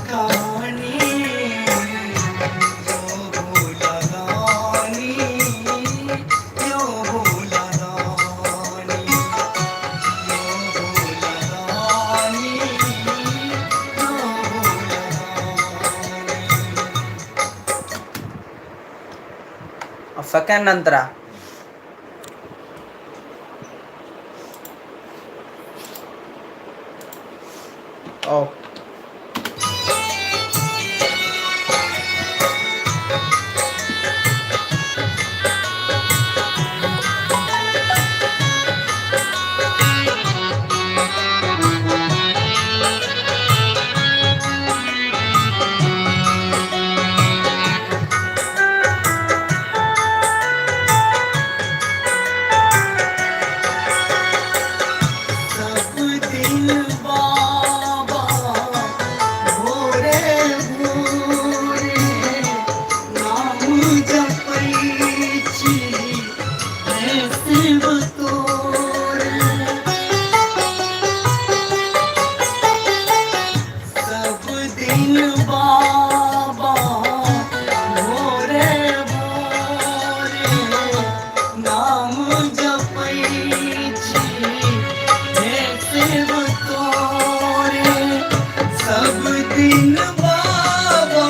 खानी यो भोला दानी यो भोला दानी यो भोला दानी यो भोला दानी ಸೆಕೆಂಡ್ ನಂತರ सब दिन बाबा भोरे भोरे नाम जपैछि हे शिव तोरे सब दिन बाबा भोरे भोरे नाम जपैछि हे शिव तोरे सब दिन बाबा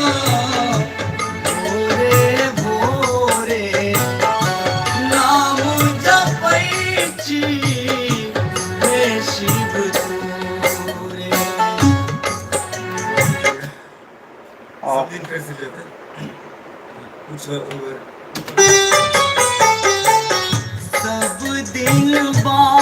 भोरे भोरे नाम जपैछि हे शिव तोरे सब दिन कैसे लेते हैं? कुछ और सब दिन बाबा